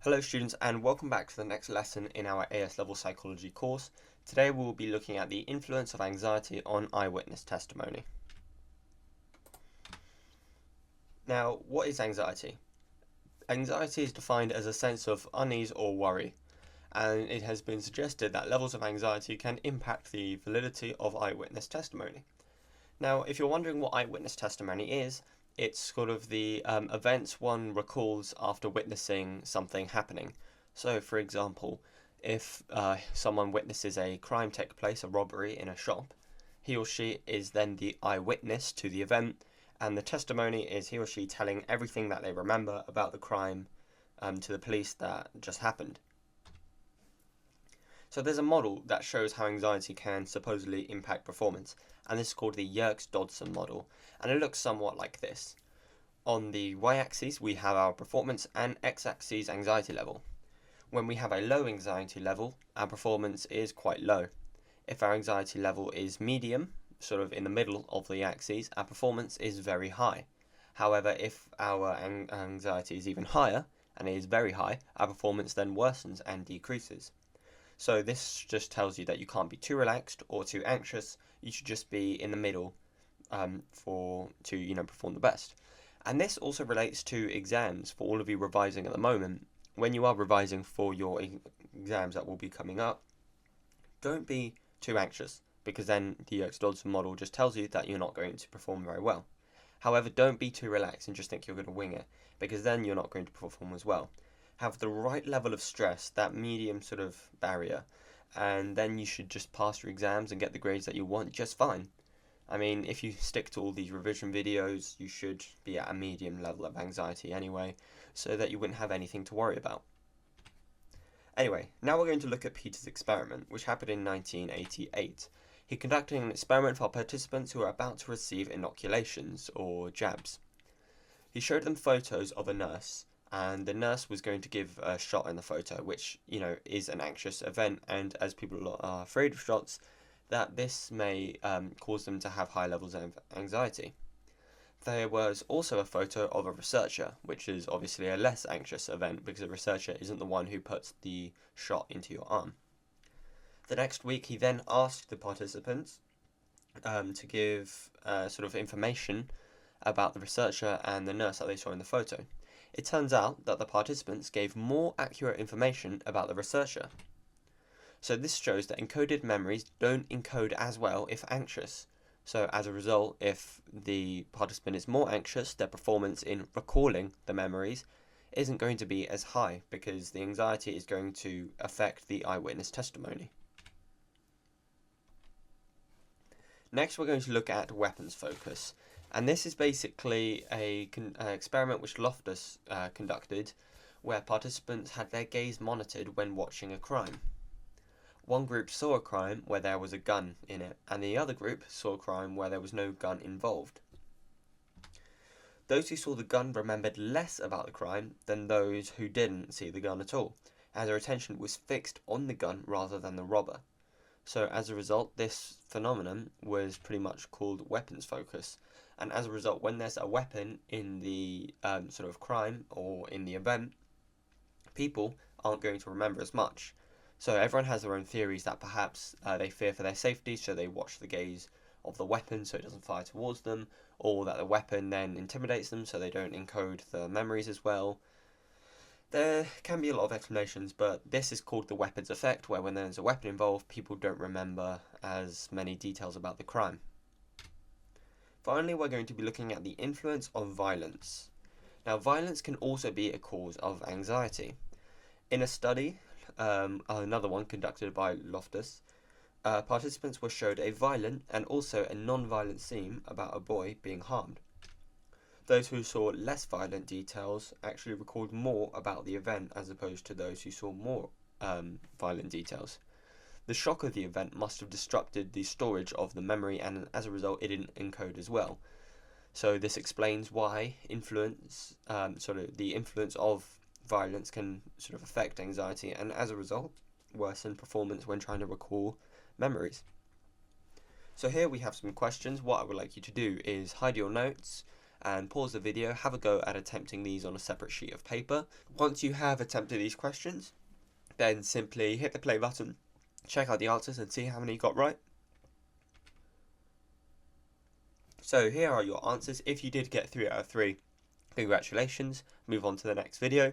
Hello students, and welcome back to the next lesson in our AS level psychology course. Today we will be looking at the influence of anxiety on eyewitness testimony. Now, what is anxiety? Anxiety is defined as a sense of unease or worry, and it has been suggested that levels of anxiety can impact the validity of eyewitness testimony. Now, if you're wondering what eyewitness testimony is, it's sort of the events one recalls after witnessing something happening. So, for example, if someone witnesses a crime take place, a robbery in a shop, he or she is then the eyewitness to the event, and the testimony is he or she telling everything that they remember about the crime to the police that just happened. So there's a model that shows how anxiety can supposedly impact performance, and this is called the Yerkes-Dodson model, and it looks somewhat like this. On the y-axis we have our performance and x-axis anxiety level. When we have a low anxiety level, our performance is quite low. If our anxiety level is medium, sort of in the middle of the axis, our performance is very high. However, if our anxiety is even higher, and it is very high, our performance then worsens and decreases. So this just tells you that you can't be too relaxed or too anxious. You should just be in the middle to perform the best. And this also relates to exams for all of you revising at the moment. When you are revising for your exams that will be coming up, don't be too anxious, because then the Yerkes-Dodson model just tells you that you're not going to perform very well. However, don't be too relaxed and just think you're going to wing it, because then you're not going to perform as well. Have the right level of stress, that medium sort of barrier, and then you should just pass your exams and get the grades that you want just fine. I mean, if you stick to all these revision videos, you should be at a medium level of anxiety anyway, so that you wouldn't have anything to worry about. Anyway, now we're going to look at Peter's experiment, which happened in 1988. He conducted an experiment for participants who were about to receive inoculations, or jabs. He showed them photos of a nurse, and the nurse was going to give a shot in the photo, which, is an anxious event, and as people are afraid of shots, that this may cause them to have high levels of anxiety. There was also a photo of a researcher, which is obviously a less anxious event because a researcher isn't the one who puts the shot into your arm. The next week he then asked the participants to give sort of information about the researcher and the nurse that they saw in the photo. It turns out that the participants gave more accurate information about the researcher. So this shows that encoded memories don't encode as well if anxious. So as a result, if the participant is more anxious, their performance in recalling the memories isn't going to be as high, because the anxiety is going to affect the eyewitness testimony. Next, we're going to look at weapons focus. And this is basically an experiment which Loftus conducted, where participants had their gaze monitored when watching a crime. One group saw a crime where there was a gun in it, and the other group saw a crime where there was no gun involved. Those who saw the gun remembered less about the crime than those who didn't see the gun at all, as their attention was fixed on the gun rather than the robber. So as a result, this phenomenon was pretty much called weapons focus. And as a result, when there's a weapon in the sort of crime or in the event, people aren't going to remember as much. So everyone has their own theories that perhaps they fear for their safety, so they watch the gaze of the weapon so it doesn't fire towards them, or that the weapon then intimidates them so they don't encode the memories as well. There can be a lot of explanations, but this is called the weapons effect, where when there's a weapon involved, people don't remember as many details about the crime. Finally, we're going to be looking at the influence of violence. Now, violence can also be a cause of anxiety. In a study, another one conducted by Loftus, participants were showed a violent and also a non-violent scene about a boy being harmed. Those who saw less violent details actually recalled more about the event as opposed to those who saw more violent details. The shock of the event must have disrupted the storage of the memory, and as a result it didn't encode as well. So this explains why the influence of violence can sort of affect anxiety, and as a result worsen performance when trying to recall memories. So here we have some questions. What I would like you to do is hide your notes and pause the video, have a go at attempting these on a separate sheet of paper. Once you have attempted these questions, then simply hit the play button, check out the answers and see how many you got right. So here are your answers. If you did get 3 out of 3, congratulations, move on to the next video.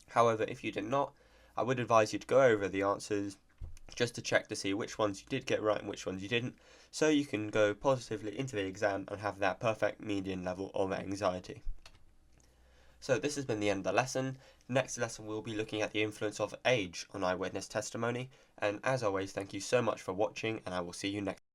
However, if you did not, I would advise you to go over the answers just to check to see which ones you did get right and which ones you didn't, so you can go positively into the exam and have that perfect median level of anxiety. So this has been the end of the lesson. Next lesson we'll be looking at the influence of age on eyewitness testimony, and as always, thank you so much for watching, and I will see you next time.